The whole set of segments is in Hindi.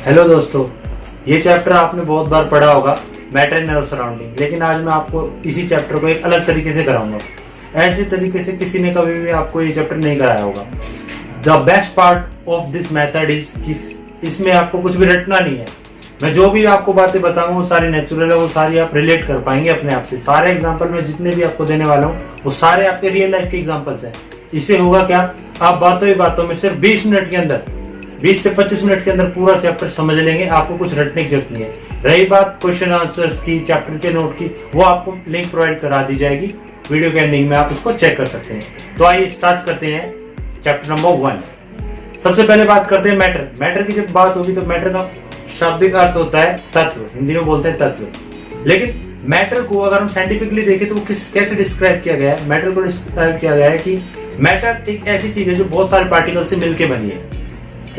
हेलो दोस्तों, ये चैप्टर आपने बहुत बार पढ़ा होगा, मैटर इन आवर सराउंडिंग। लेकिन आज मैं आपको इसी चैप्टर को एक अलग तरीके से कराऊंगा। ऐसे तरीके से किसी ने कभी भी आपको ये चैप्टर नहीं कराया होगा। The best part of this method is कि इसमें आपको कुछ भी रटना नहीं है। मैं जो भी आपको बातें बताऊंगा वो सारी नेचुरल है, वो सारी आप रिलेट कर पाएंगे अपने आप से। सारे एग्जाम्पल में जितने भी आपको देने वाला हूँ वो सारे आपके रियल लाइफ के एग्जाम्पल्स हैं। इससे होगा क्या, आप बातों ही बातों में सिर्फ 20 मिनट के अंदर 20 से 25 मिनट के अंदर पूरा चैप्टर समझ लेंगे। आपको कुछ रटने की जरूरत नहीं है। रही बात क्वेश्चन आंसर्स की, चैप्टर के नोट की, वो आपको लिंक प्रोवाइड करा दी जाएगी वीडियो के एंडिंग में, आप उसको चेक कर सकते हैं। तो आइए स्टार्ट करते हैं चैप्टर नंबर 1। सबसे पहले बात करते हैं मैटर। मैटर की जब बात होगी तो मैटर का शाब्दिक अर्थ होता है तत्व, हिंदी में बोलते हैं तत्व। लेकिन मैटर को अगर हम साइंटिफिकली देखें तो वो कैसे डिस्क्राइब किया गया है? मैटर को डिस्क्राइब किया गया है कि मैटर एक ऐसी चीज है जो बहुत सारे पार्टिकल से मिलकर बनी है।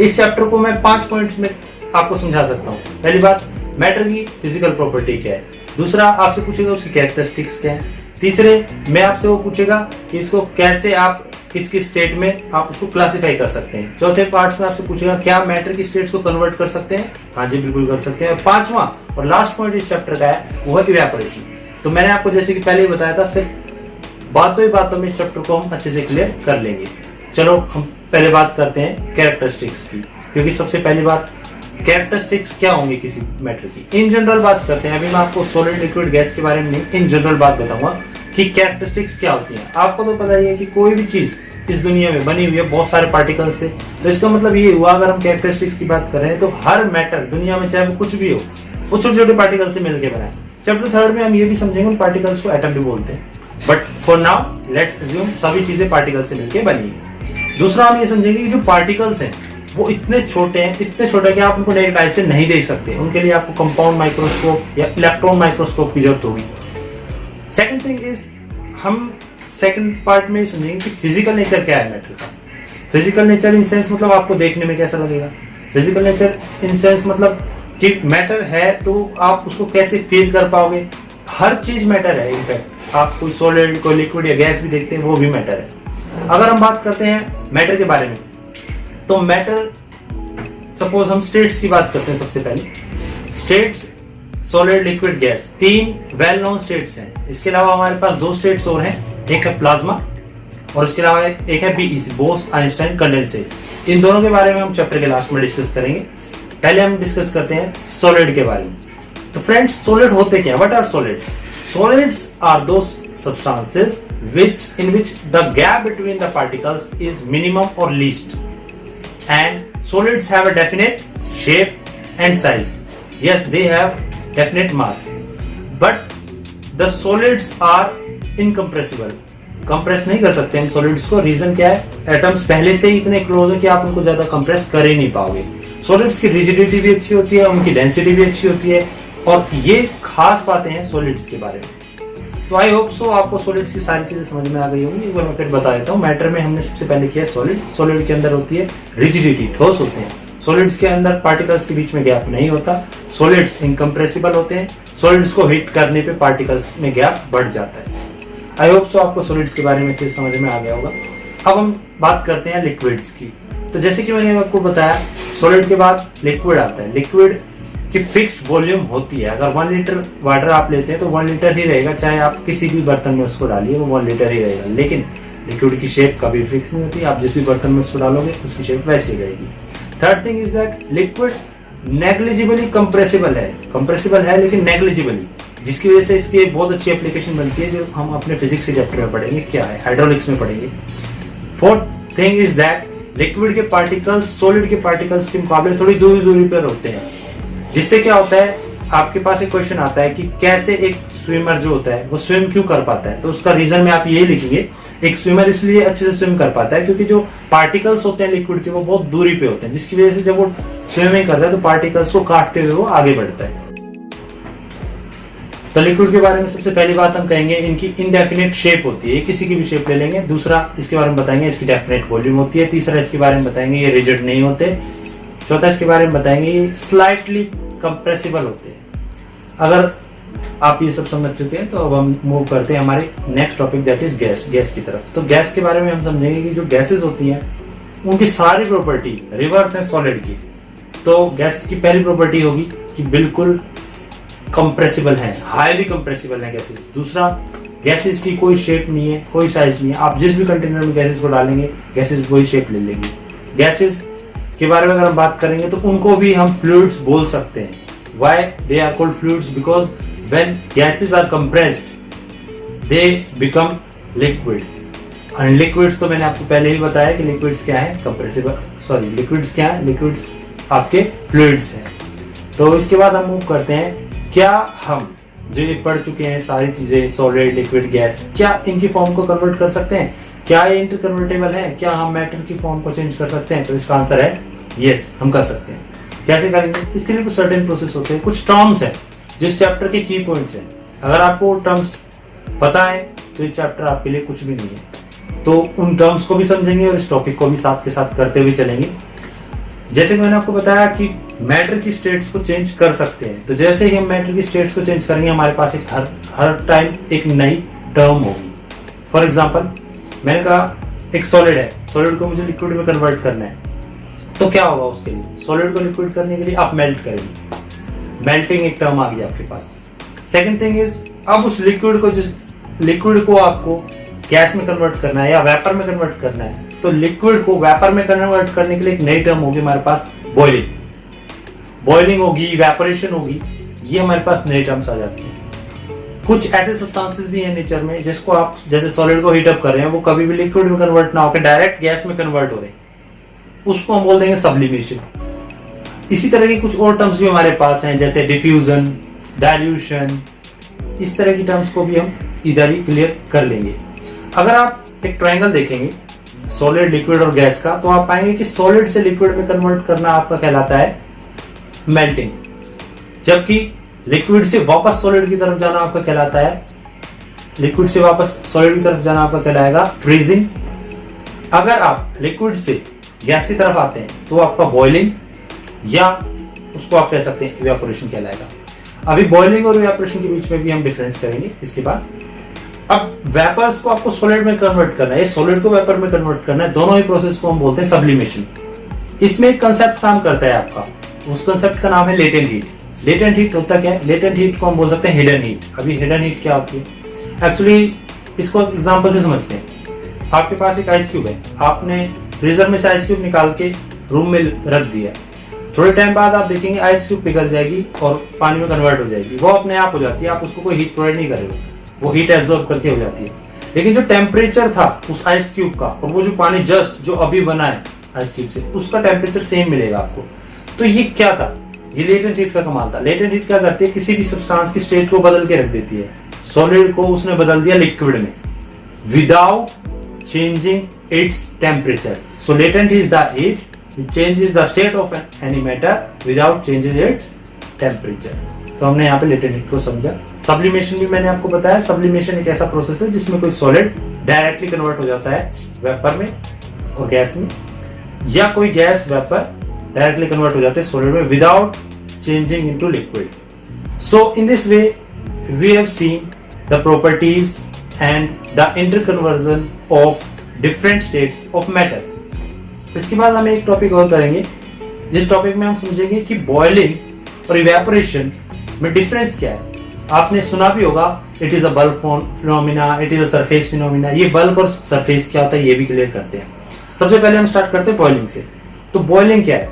इस चैप्टर को मैं 5 पॉइंट्स में आपको समझा सकता हूँ। पहली बात, मैटर की फिजिकल प्रॉपर्टी क्या है। दूसरा, आपसे पूछेगा उसकी कैरेक्टरिस्टिक्स क्या है। तीसरे में आपसे वो पूछेगा कि इसको कैसे आप किस किस स्टेट में आप उसको क्लासिफाई कर सकते हैं। चौथे पार्ट में आपसे पूछेगा क्या मैटर की स्टेट्स को कन्वर्ट कर सकते हैं। हाँ जी, बिल्कुल कर सकते हैं। पांचवा और लास्ट पॉइंट इस चैप्टर का है वो है इवेपोरेशन। तो मैंने आपको जैसे कि पहले ही बताया था, सिर्फ बातों ही बातों में इस चैप्टर को हम अच्छे से क्लियर कर लेंगे। चलो हम पहले बात करते हैं कैरेक्टरिस्टिक्स की, क्योंकि सबसे पहली बात कैरेक्टरिस्टिक्स क्या होंगी किसी मैटर की। इन जनरल बात करते हैं। अभी मैं आपको सॉलिड लिक्विड गैस के बारे में नहीं, इन जनरल बात बताऊंगा कि कैरेक्टरिस्टिक्स क्या होती हैं। आपको तो पता ही है कि कोई भी चीज इस दुनिया में बनी हुई है बहुत सारे पार्टिकल्स से। तो इसका मतलब ये हुआ, अगर हम कैरेक्टरिस्टिक्स की बात कर रहे हैं तो हर मैटर दुनिया में चाहे वो कुछ भी हो, वो छोटे छोटे पार्टिकल से मिलकर बना है। चैप्टर 3 में हम ये भी समझेंगे उन पार्टिकल्स को एटम भी बोलते हैं। But for now let's assume सभी चीजें पार्टिकल से मिलकर बनी है। दूसरा, हम ये समझेंगे कि जो पार्टिकल्स हैं वो इतने छोटे हैं, इतने छोटे कि आप उनको नेकेड आई से नहीं देख सकते। उनके लिए आपको कंपाउंड माइक्रोस्कोप या इलेक्ट्रॉन माइक्रोस्कोप की जरूरत होगी। सेकंड थिंग इज, हम सेकंड पार्ट में समझेंगे कि फिजिकल नेचर क्या है मैटर का। फिजिकल नेचर इन सेंस मतलब आपको देखने में कैसा लगेगा। फिजिकल नेचर इन सेंस मतलब कि मैटर है तो आप उसको कैसे फील कर पाओगे। हर चीज मैटर है। इनफैक्ट आप कोई सॉलिड, कोई लिक्विड या गैस भी देखते हैं, वो भी मैटर है। अगर हम बात करते हैं मैटर के बारे में तो मैटर, सपोज हम स्टेट्स की बात करते हैं। सबसे पहले states, solid, liquid, gas, 3 well known states हैं। इसके अलावा हमारे पास 2 स्टेट्स और हैं, एक है प्लाज्मा और उसके अलावा एक है बीईसी, बोस आइंस्टाइन कंडेंसेट। इन दोनों के बारे में हम चैप्टर के लास्ट में डिस्कस करेंगे। पहले हम डिस्कस करते हैं सॉलिड के बारे में। तो फ्रेंड्स, सॉलिड होते क्या? What are solids? Solids are those substances in which the gap between the particles is minimum or least, and solids have a definite shape and size. Yes, they have definite mass, but the solids are incompressible. Compress नहीं कर सकते हम सॉलिड्स को। रीजन क्या है? एटम्स पहले से ही इतने क्लोज है कि आप उनको ज्यादा कंप्रेस कर ही नहीं पाओगे। सॉलिड्स की रिजिडिटी भी अच्छी होती है, उनकी डेंसिटी भी अच्छी होती है, और ये खास बातें हैं सॉलिड्स के बारे में। तो आई होप सो आपको सॉलिड्स की सारी चीजें समझ में आ गई होंगी। एक बार मैं फिर बता देता हूँ। मैटर में हमने सबसे पहले किया सॉलिड। सॉलिड के अंदर होती है रिजिडिटी, ठोस होते हैं। सॉलिड्स के अंदर पार्टिकल्स के बीच में गैप नहीं होता। सॉलिड्स इनकम्प्रेसिबल होते हैं। सॉलिड्स को हिट करने पे पार्टिकल्स में गैप बढ़ जाता है। आई होप सो आपको सॉलिड्स के बारे में अच्छे समझ में आ गया होगा। अब हम बात करते हैं लिक्विड्स की। तो जैसे कि मैंने आपको बताया, सॉलिड के बाद लिक्विड आता है। लिक्विड की फिक्स्ड वॉल्यूम होती है। अगर 1 लीटर वाटर आप लेते हैं तो 1 लीटर ही रहेगा, चाहे आप किसी भी बर्तन में उसको डालिए वो 1 लीटर ही रहेगा। लेकिन लिक्विड की शेप कभी फिक्स नहीं होती। आप जिस भी बर्तन में उसको डालोगे उसकी शेप वैसी ही रहेगी। Third thing is that liquid negligibly compressible है। कंप्रेसिबल है लेकिन नेग्लिजिबली, जिसकी वजह से इसकी एक बहुत अच्छी एप्लीकेशन बनती है जो हम अपने फिजिक्स के चैप्टर में पढ़ेंगे। क्या है? हाइड्रोलिक्स में पढ़ेंगे। Fourth thing is that liquid के पार्टिकल्स सॉलिड के पार्टिकल्स के मुकाबले थोड़ी दूरी दूरी पर होते हैं। जिससे क्या होता है, आपके पास एक क्वेश्चन आता है कि कैसे एक स्विमर जो होता है वो स्विम क्यों कर पाता है। तो उसका रीजन में आप ये लिखेंगे, एक स्विमर इसलिए अच्छे से स्विम कर पाता है क्योंकि जो पार्टिकल्स होते हैं लिक्विड के वो बहुत दूरी पे होते हैं, जिसकी वजह से जब वो स्विमिंग करता है तो पार्टिकल्स को काटते हुए वो आगे बढ़ता है। तो लिक्विड के बारे में सबसे पहली बात हम कहेंगे इनकी इनडेफिनेट शेप होती है। किसी की भी शेप ले लेंगे। दूसरा, इसके बारे में बताएंगे इसकी डेफिनेट वॉल्यूम होती है। तीसरा, इसके बारे में बताएंगे ये रिजिड नहीं होते। चौथा, इसके बारे में बताएंगे ये स्लाइटली कंप्रेसिबल होते हैं। अगर आप ये सब समझ चुके हैं तो अब हम मूव करते हैं हमारे next topic, that is gas. Gas की तरफ। तो गैस के बारे में हम समझेंगे कि जो गैसेस होती हैं उनकी सारी प्रॉपर्टी रिवर्स है सॉलिड की। तो गैस की पहली प्रॉपर्टी होगी कि बिल्कुल कंप्रेसिबल है, हाईली कंप्रेसिबल है गैसेस। दूसरा, गैसेस की कोई शेप नहीं है, कोई साइज नहीं है। आप जिस भी कंटेनर में गैसेस को डालेंगे गैसेस वही शेप ले लेंगी। गैसेस के बारे में अगर हम बात करेंगे तो उनको भी हम फ्लूइड्स बोल सकते हैं। Why they are called fluids? Because when gases are compressed, they become liquid. And liquids तो मैंने आपको पहले ही बताया कि liquids क्या है, compressible, sorry, liquids क्या है, liquids आपके fluids हैं। तो इसके बाद हम मूव करते हैं, क्या हम जो ये पढ़ चुके हैं सारी चीजें, सॉलिड, लिक्विड, गैस, क्या इनकी फॉर्म को कन्वर्ट कर सकते हैं? क्या ये इंटरकन्वर्टेबल है? क्या हम मैटर की फॉर्म को चेंज कर सकते हैं? तो इसका आंसर है यस, हम कर सकते हैं। कैसे करेंगे? इसके लिए कुछ सर्टेन प्रोसेस होते हैं, कुछ टर्म्स हैं जिस चैप्टर के की पॉइंट्स हैं। अगर आपको टर्म्स पता है तो ये चैप्टर आपके लिए कुछ भी नहीं है। तो उन टर्म्स को भी समझेंगे और इस टॉपिक को भी साथ के साथ करते हुए चलेंगे। जैसे कि मैंने आपको बताया कि मैटर की स्टेट्स को चेंज कर सकते हैं, तो जैसे ही हम मैटर की स्टेट्स को चेंज करेंगे हमारे पास एक हर टाइम एक नई टर्म होगी। फॉर एग्जाम्पल, मैंने कहा एक सॉलिड है, सॉलिड को मुझे लिक्विड में कन्वर्ट करना है, तो क्या होगा उसके लिए? सॉलिड को लिक्विड करने के लिए आप मेल्ट करेंगे, मेल्टिंग एक टर्म आ गई आपके पास। सेकंड थिंग इज, अब उस लिक्विड को आपको गैस में कन्वर्ट करना है या वेपर में कन्वर्ट करना है, तो लिक्विड को वेपर में कन्वर्ट करने के लिए एक नई टर्म होगी हमारे पास, बॉइलिंग होगी, इवेपोरेशन होगी। ये हमारे पास नई टर्म्स आ जाती हैं। कुछ ऐसे सब्सटेंसेस भी हैं नेचर में जिसको आप जैसे सॉलिड को हीट अप कर रहे हैं, वो कभी भी लिक्विड में कन्वर्ट ना होकर डायरेक्ट गैस में कन्वर्ट हो रहे हैं, उसको हम बोल देंगे सब्लिमेशन। इसी तरह की कुछ और टर्म्स भी हमारे पास हैं जैसे डिफ्यूजन, डाइल्यूशन, इस तरह की टर्म्स को भी हम इधर ही क्लियर कर लेंगे। अगर आप एक ट्रायंगल देखेंगे सॉलिड, लिक्विड और गैस का, तो आप पाएंगे कि सॉलिड से लिक्विड में कन्वर्ट करना आपका कहलाता है मेल्टिंग, जबकि लिक्विड से वापस सॉलिड की तरफ जाना आपका कहलाता है, लिक्विड से वापस सॉलिड की तरफ जाना आपका कहलाएगा फ्रीजिंग। अगर आप लिक्विड से गैस की तरफ आते हैं तो आपका बॉइलिंग, या उसको आप कह सकते हैं इवेपोरेशन कहलाएगा। अभी बॉइलिंग और इवेपोरेशन के बीच में भी हम डिफरेंस करेंगे इसके बाद। अब वेपर्स को आपको सॉलिड में कन्वर्ट करना है, सॉलिड को वेपर में कन्वर्ट करना है, दोनों ही प्रोसेस को हम बोलते हैं सब्लिमेशन। इसमें एक कंसेप्ट काम करता है आपका, उस कंसेप्ट का नाम है लेटेंट हीट। लेटेंट हीट होता क्या है? लेटेंट हीट को हम बोल सकते हैं हिडन हीट। अभी हिडन हीट क्या होती है? एक्चुअली इसको एग्जांपल से समझते हैं। आपके पास एक आइस क्यूब है, आपने फ्रीजर में से आइस क्यूब निकाल के रूम में रख दिया, थोड़े टाइम बाद आप देखेंगे आइस क्यूब पिघल जाएगी और पानी में कन्वर्ट हो जाएगी, वो अपने आप हो जाती है, आप उसको कोई हीट प्रोवाइड नहीं कर रहे हो, वो हीट एब्जॉर्ब करके हो जाती है। लेकिन जो टेम्परेचर था उस आइस क्यूब का और वो जो पानी जस्ट जो अभी बना है आइस क्यूब से, उसका टेम्परेचर सेम मिलेगा आपको। तो ये क्या था? ये लेटेंट हीट का कमाल था। लेटेंट हीट क्या करती है? किसी भी सब्सटेंस की स्टेट को बदल के रख देती है। सॉलिड को उसने बदल दिया लिक्विड में without changing its temperature. So latent is the heat which changes the state of any matter without changing its temperature। तो हमने यहाँ पे लेटेंट हीट को समझा। सब्लिमेशन भी मैंने आपको बताया, सब्लिमेशन एक ऐसा प्रोसेस है जिसमें कोई सॉलिड डायरेक्टली कन्वर्ट हो जाता है वेपर में और गैस में, या कोई गैस वेपर डायरेक्टली कन्वर्ट हो जाते हैं सॉलिड में without changing into liquid. So in this way we have seen the properties and the interconversion of different states of matter. इसके बाद हम एक टॉपिक और करेंगे जिस टॉपिक में हम समझेंगे कि बॉइलिंग और इवेपोरेशन में डिफरेंस क्या है। आपने सुना भी होगा it is a bulk phenomena, it is a surface phenomena. ये बल्क और सरफेस क्या होता है ये भी क्लियर करते हैं। सबसे पहले हम स्टार्ट करते हैं बॉइलिंग से। तो बॉइलिंग क्या है?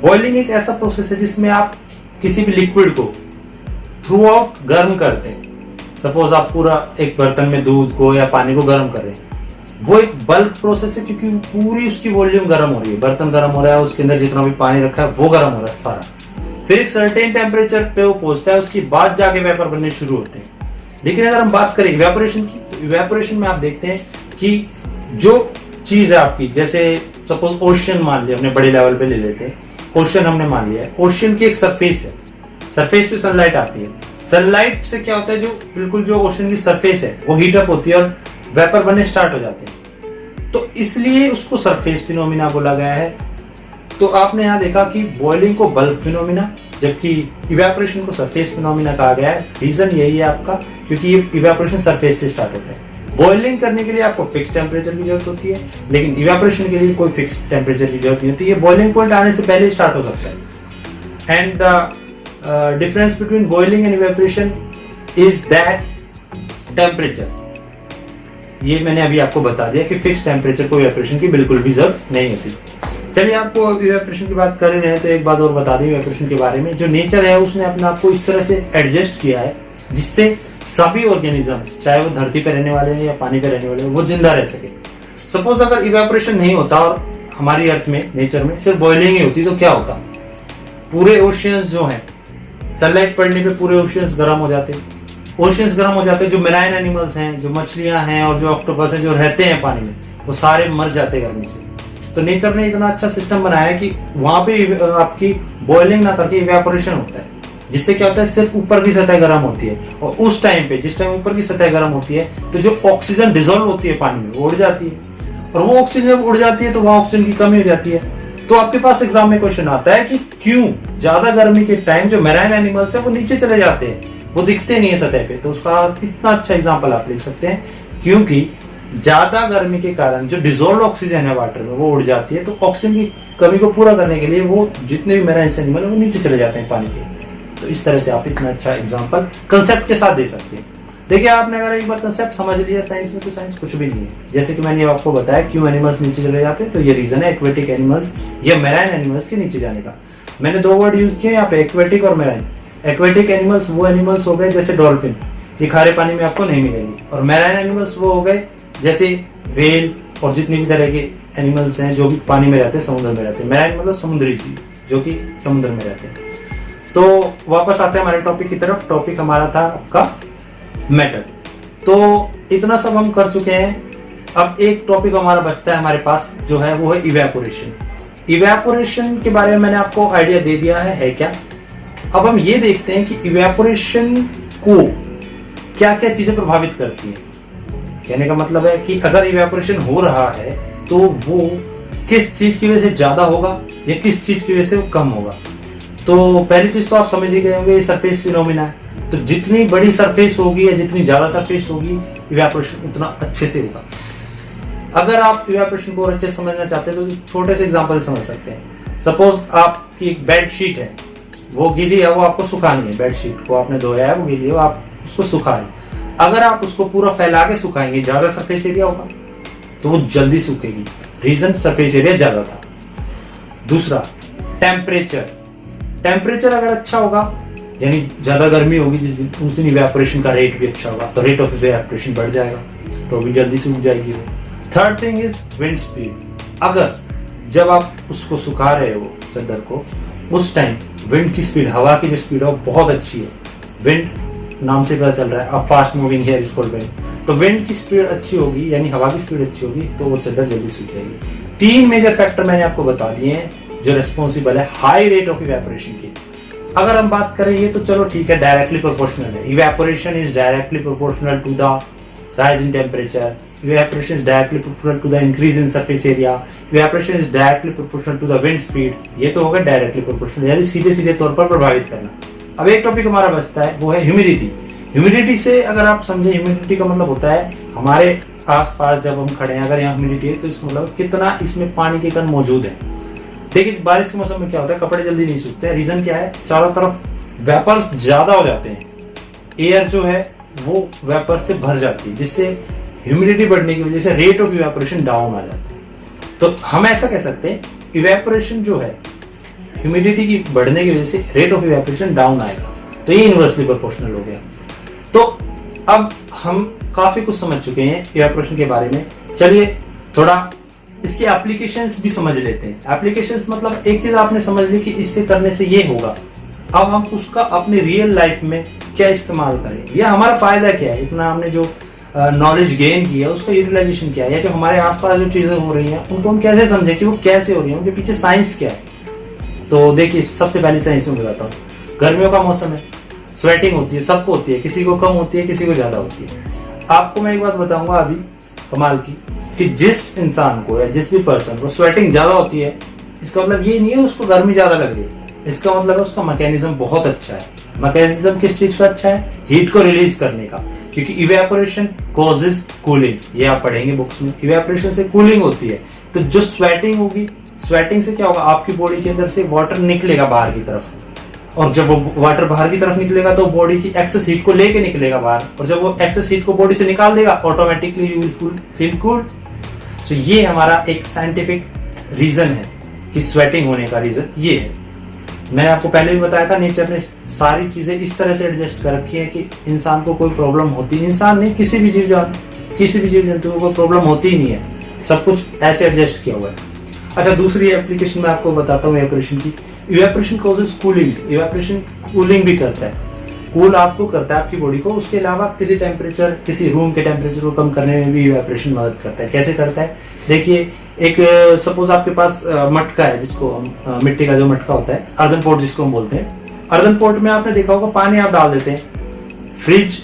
बॉइलिंग एक ऐसा प्रोसेस है जिसमें आप किसी भी लिक्विड को थ्रू आउट गर्म करते हैं। सपोज आप पूरा एक बर्तन में दूध को या पानी को गर्म कर रहे हैं, वो एक बल्क प्रोसेस है क्योंकि पूरी उसकी वॉल्यूम गर्म हो रही है, बर्तन गर्म हो रहा है, उसके अंदर जितना भी पानी रखा है वो गर्म हो रहा है सारा। फिर एक सर्टेन टेम्परेचर पे वो पहुंचता है, उसके बाद जाके वेपर बनने शुरू होते हैं। लेकिन अगर हम बात करें इवेपोरेशन की, तो इवेपोरेशन में आप देखते हैं कि जो चीज है आपकी, जैसे सपोज ओशियन मान लिया, हमने बड़े लेवल पे ले लेते हैं, ओशियन हमने मान लिया है, ओशियन की एक सरफेस है, सरफेस पे सनलाइट आती है। सनलाइट से क्या होता है, जो बिल्कुल जो ओशियन की सरफेस है वो हीट अप होती है और वेपर बनने स्टार्ट हो जाते हैं, तो इसलिए उसको सरफेस फिनोमिना बोला गया है। तो आपने यहाँ देखा कि बॉइलिंग को बल्क फिनोमिना जबकि इवेपोरेशन को सरफेस फिनोमिना कहा गया है। रीजन यही है आपका, क्योंकि इवेपोरेशन सरफेस से स्टार्ट होता है। बॉइलिंग करने के लिए आपको फिक्स टेम्परेचर की जरूरत होती है, लेकिन इवेपोरेशन के लिए कोई फिक्स टेम्परेचर की जरूरत नहीं होती है। बॉइलिंग पॉइंट आने से पहले स्टार्ट हो सकता है। And the difference between boiling and evaporation is that temperature. ये मैंने अभी आपको बता दिया कि फिक्स टेम्परेचर को इवेपोरेशन की बिल्कुल भी जरूरत नहीं होती। चलिए, आपको इवेपोरेशन की बात कर रहे हैं तो एक बात और बता दें इवेपोरेशन के बारे में। जो नेचर है उसने अपने आप को इस तरह से एडजस्ट किया है जिससे सभी ऑर्गेनिजम्स, चाहे वो धरती पे रहने वाले हैं या पानी पे रहने वाले हैं, वो जिंदा रह सके। सपोज अगर इवेपोरेशन नहीं होता और हमारी अर्थ में, नेचर में सिर्फ बॉइलिंग ही होती तो क्या होता? पूरे ओशियंस जो हैं, सनलाइट पड़ने पे पूरे ओशियंस गर्म हो जाते, ओशियंस गर्म हो जाते। जो मेराइन एनिमल्स हैं, जो मछलियां हैं और जो ऑक्टोपस हैं जो रहते हैं पानी में, वो सारे मर जाते गर्मी से। तो नेचर ने इतना अच्छा सिस्टम बनाया है कि वहां पे आपकी बॉइलिंग ना करके इवेपोरेशन होता है, जिससे क्या होता है, सिर्फ ऊपर की सतह गर्म होती है। और उस टाइम पे, जिस टाइम ऊपर की सतह गर्म होती है, तो जो ऑक्सीजन डिसॉल्व होती है पानी में, वो उड़ जाती है। और वो ऑक्सीजन जब उड़ जाती है तो वहां ऑक्सीजन की कमी हो जाती है। तो आपके पास एग्जाम में क्वेश्चन आता है कि क्यों ज्यादा गर्मी के टाइम जो मेराइन एनिमल्स है वो नीचे चले जाते हैं, वो दिखते नहीं है सतह पे। तो उसका इतना अच्छा एग्जाम्पल आप लिख सकते हैं, क्योंकि ज्यादा गर्मी के कारण जो डिसॉल्व ऑक्सीजन है वाटर में वो उड़ जाती है। तो ऑक्सीजन की कमी को पूरा करने के लिए वो जितने भी मेराइन एनिमल है वो नीचे चले जाते हैं पानी के। तो इस तरह से आप इतना अच्छा एग्जाम्पल कंसेप्ट के साथ दे सकते हैं। देखिए, आपने अगर एक बार कंसेप्ट समझ लिया साइंस में, तो साइंस कुछ भी नहीं है। जैसे कि मैंने आपको बताया क्यों एनिमल्स नीचे चले जाते हैं, तो ये रीजन है एक्वेटिक एनिमल्स या मेराइन एनिमल्स के नीचे जाने का। मैंने दो वर्ड यूज किए यहाँ पे, एक्वेटिक और मेराइन। एक्वेटिक एनिमल्स वो एनिमल्स हो गए जैसे डॉल्फिन, ये खारे पानी में आपको नहीं मिलेंगे। और मेराइन एनिमल्स वो हो गए जैसे व्हेल और जितनी भी तरह के एनिमल्स हैं जो भी पानी में रहते हैं, समुद्र में रहते हैं। मेराइन मतलब समुद्री जीव जो कि समुद्र में रहते हैं। तो वापस आते हैं हमारे टॉपिक की तरफ। टॉपिक हमारा था आपका मैटर। तो इतना सब हम कर चुके हैं। अब एक टॉपिक हमारा बचता है हमारे पास, जो है वो है इवेपोरेशन। इवेपोरेशन के बारे में मैंने आपको आइडिया दे दिया है क्या? अब हम ये देखते हैं कि इवेपोरेशन को क्या क्या चीजें प्रभावित करती हैं। कहने का मतलब है कि अगर इवेपोरेशन हो रहा है तो वो किस चीज की वजह से ज्यादा होगा या किस चीज की वजह से वो कम होगा। तो पहली चीज तो आप समझ ही गए होंगे, सरफेस फिनोमिना है। तो जितनी बड़ी सरफेस होगी या जितनी ज्यादा सरफेस होगी, इवेपोरेशन उतना अच्छे से होगा। अगर आप इवेपोरेशन को और अच्छे से समझना चाहते हैं तो छोटे से एग्जांपल समझ सकते हैं। सपोज आपकी एक बेड शीट है, वो गीली है, वो आपको सुखानी है। बेड शीट को आपने धोया है, वो गीली है, वो आप उसको सुखाएं। अगर आप उसको पूरा फैला के सुखाएंगे, ज्यादा सरफेस एरिया होगा तो वो जल्दी सूखेगी। रीजन सरफेस एरिया ज्यादा था। दूसरा, टेम्परेचर। टेम्परेचर अगर अच्छा होगा, यानी ज्यादा गर्मी होगी जिस दिन, उस दिन इवेपोरेशन का रेट भी अच्छा होगा, तो रेट ऑफ इवेपोरेशन बढ़ जाएगा, तो भी जल्दी सूख जाएगी वो। Third thing is wind speed. अगर जब आप उसको सुखा रहे हो चादर को, उस टाइम विंड की स्पीड, हवा की जो स्पीड है वो बहुत अच्छी है। विंड नाम से पता चल रहा है, अब फास्ट मूविंग है इसको विंड। तो विंड की स्पीड अच्छी होगी, यानी हवा की स्पीड अच्छी होगी, तो वो चादर जल्दी सूख जाएगी। 3 मेजर फैक्टर मैंने आपको बता दिए हैं जो रेस्पॉन्सिबल है हाई रेट ऑफ इवेपोरेशन की। अगर हम बात करें ये तो चलो ठीक है, डायरेक्टली प्रोपोर्शनल है। Evaporation is directly proportional to the rise in temperature, evaporation is directly proportional to the increase in surface area, evaporation is directly proportional to the wind speed. ये तो होगा डायरेक्टली प्रोपोर्शनल, यानी सीधे सीधे तौर पर प्रभावित करना। अब एक टॉपिक हमारा बचता है, वो है ह्यूमिडिटी। ह्यूमिडिटी से अगर आप समझे, ह्यूमिडिटी का मतलब होता है हमारे आसपास जब हम खड़े हैं, अगर यहाँ ह्यूमिडिटी है तो इसका मतलब कितना इसमें पानी के कण मौजूद है। देखिए, बारिश के मौसम में क्या होता है, कपड़े जल्दी नहीं सूखते हैं। रीजन क्या है, चारों तरफ वेपर्स ज्यादा हो जाते हैं, एयर जो है वो वेपर से भर जाती है, जिससे ह्यूमिडिटी बढ़ने की वजह से रेट ऑफ इवेपोरेशन डाउन आ जाता है। तो हम ऐसा कह सकते हैं, इवेपोरेशन जो है ह्यूमिडिटी की बढ़ने की वजह से रेट ऑफ इवेपोरेशन डाउन आएगा। तो ये इनवर्सली प्रोपोर्शनल हो गया। तो अब हम काफी कुछ समझ चुके हैं इवेपोरेशन के बारे में। चलिए थोड़ा इसकी एप्लीकेशंस भी समझ लेते हैं। एप्लीकेशंस मतलब एक चीज आपने समझ ली कि इससे करने से ये होगा, अब हम उसका अपने रियल लाइफ में क्या इस्तेमाल करें, या हमारा फायदा क्या है। इतना हमने जो नॉलेज गेन किया उसका यूटिलाइजेशन क्या है, या जो हमारे आसपास जो चीजें हो रही हैं उनको हम कैसे समझें कि वो कैसे हो रही हैं, उनके पीछे साइंस क्या है। तो देखिए, सबसे पहले साइंस में बताता हूँ। गर्मियों का मौसम है, स्वेटिंग होती है, सबको होती है, किसी को कम होती है, किसी को ज्यादा होती है। आपको मैं एक बात बताऊंगा अभी कमाल की, कि जिस इंसान को या जिस भी पर्सन को स्वेटिंग ज्यादा होती है, इसका मतलब ये नहीं है उसको गर्मी ज्यादा लग रही है, इसका मतलब है उसका मैकेनिज्म बहुत अच्छा है। मैकेनिज्म किस चीज का अच्छा है, हीट को रिलीज करने का, क्योंकि इवेपोरेशन कॉजेज कूलिंग, ये आप पढ़ेंगे बुक्स में। इवेपोरेशन से कूलिंग होती है, तो जो स्वेटिंग होगी, स्वेटिंग से क्या होगा, आपकी बॉडी के अंदर से वाटर निकलेगा बाहर की तरफ, और जब वो वाटर बाहर की तरफ निकलेगा तो बॉडी की एक्सेस हीट को लेके निकलेगा बाहर, और जब वो एक्सेस हीट को बॉडी से निकाल देगा automatically you will feel cool. तो ये हमारा एक साइंटिफिक रीजन है कि स्वेटिंग होने का रीजन ये है। मैंने आपको पहले भी बताया था, नेचर ने सारी चीजें इस तरह से एडजस्ट कर रखी है कि इंसान को कोई प्रॉब्लम होती, इंसान नहीं किसी भी जीव जंतु को कोई प्रॉब्लम होती ही नहीं है, सब कुछ ऐसे एडजस्ट किया हुआ है। अच्छा, दूसरी एप्लीकेशन मैं आपको बताता हूँ इवेपोरेशन की। Evaporation causes cooling, evaporation cooling भी करता है, कूल आपको करता है आपकी बॉडी को। उसके अलावा किसी रूम के टेम्परेचर को कम करने में भी इवेपोरेशन मदद करता है। कैसे करता है, देखिए, एक सपोज आपके पास मटका है, जिसको हम मिट्टी का जो मटका होता है, अर्दन पोट जिसको हम बोलते हैं। अर्दन पोट में आपने देखा होगा पानी आप डाल देते हैं। फ्रिज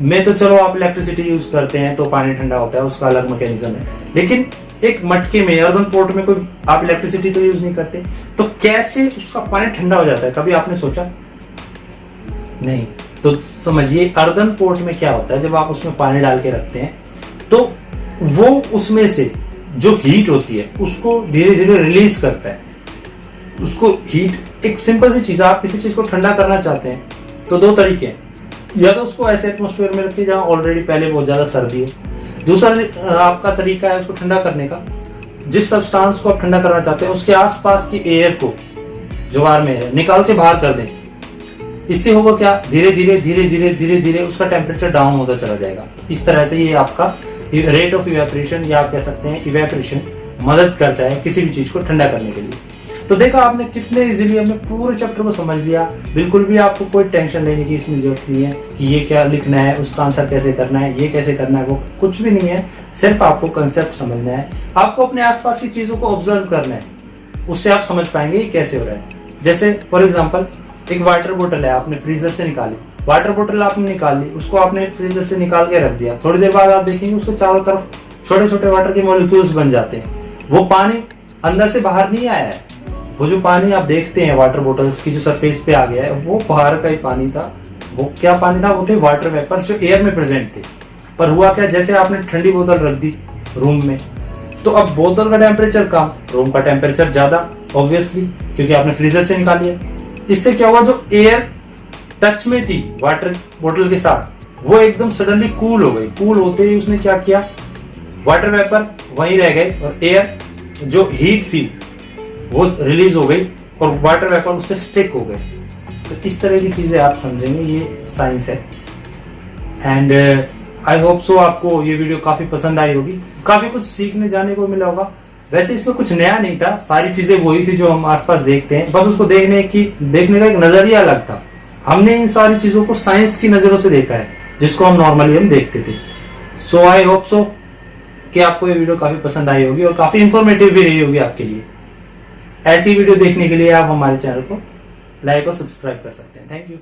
में तो चलो आप इलेक्ट्रिसिटी यूज करते हैं तो पानी ठंडा होता है, उसका अलग मैकेनिज्म है, लेकिन एक मटके में, अर्दन पोट में कोई आप इलेक्ट्रिसिटी तो यूज नहीं करते, तो कैसे उसका पानी ठंडा हो जाता है, कभी आपने सोचा? नहीं। तो समझिए अर्दन पोट में क्या होता है, जब आप उसमें पानी डाल के रखते हैं तो वो उसमें से जो हीट होती है उसको धीरे धीरे रिलीज करता है। उसको हीट, एक सिंपल सी चीज, आप किसी चीज को ठंडा करना चाहते हैं तो दो तरीके हैं, या तो उसको ऐसे एटमॉस्फेयर में रखिए जहां ऑलरेडी पहले बहुत ज्यादा सर्दी हो। दूसरा आपका तरीका है उसको ठंडा करने का, जिस सब्सटेंस को आप ठंडा करना चाहते हैं उसके आसपास की एयर को, जो बाहर में है, निकाल के बाहर कर दें। इससे होगा क्या, धीरे धीरे उसका टेम्परेचर डाउन होता चला जाएगा। इस तरह से ये आपका रेट ऑफ इवेपोरेशन, या आप कह सकते हैं इवेपोरेशन, मदद करता है किसी भी चीज को ठंडा करने के लिए। तो देखा आपने कितने इजीली हमने पूरे चैप्टर को समझ लिया। बिल्कुल भी आपको कोई टेंशन लेने की इसमें जरूरत नहीं है कि ये क्या लिखना है, उसका आंसर कैसे करना है, ये कैसे करना है, वो कुछ भी नहीं है। सिर्फ आपको कंसेप्ट समझना है, आपको अपने आसपास की चीजों को ऑब्जर्व करना है, उससे आप समझ पाएंगे ये कैसे हो रहा है। जैसे फॉर एग्जाम्पल, एक वाटर बोतल है, आपने फ्रीजर से निकाली, वाटर बोतल आपने निकाल ली, उसको आपने फ्रीजर से निकाल के रख दिया। थोड़ी देर बाद आप देखेंगे उसके चारों तरफ छोटे छोटे वाटर के मॉलिक्यूल्स बन जाते हैं। वो पानी अंदर से बाहर नहीं आया है, वो जो पानी आप देखते हैं वाटर बोतल्स की जो सरफेस पे आ गया है, वो बाहर का ही पानी था। वो क्या पानी था, वो थे वाटर वेपर जो एयर में प्रेजेंट थे। पर हुआ क्या, जैसे आपने ठंडी बोतल रख दी रूम में, तो अब बोतल का टेम्परेचर कम, रूम का टेम्परेचर ज्यादा, ऑब्वियसली, क्योंकि आपने फ्रीजर से निकाली है। इससे क्या हुआ, जो एयर टच में थी वाटर बोतल के साथ, वो एकदम सडनली कूल हो गई। कूल होते ही उसने क्या किया, वाटर वेपर वहीं रह गए और एयर जो हीट थी वो रिलीज हो गई और वाटर वेपर उससे स्टिक हो गए। तो इस तरह की चीजें आप समझेंगे, ये साइंस है। एंड आई होप सो आपको ये वीडियो काफी पसंद आई होगी, काफी कुछ सीखने जाने को मिला होगा। वैसे इसमें कुछ नया नहीं था, सारी चीजें वही थी जो हम आसपास देखते हैं, बस उसको देखने का एक नजरिया अलग था। हमने इन सारी चीजों को साइंस की नजरों से देखा है, जिसको हम नॉर्मली हम देखते थे। सो आई होप सो कि आपको ये वीडियो काफी पसंद आई होगी और काफी इंफॉर्मेटिव भी रही होगी आपके लिए। ऐसी वीडियो देखने के लिए आप हमारे चैनल को लाइक और सब्सक्राइब कर सकते हैं। Thank you.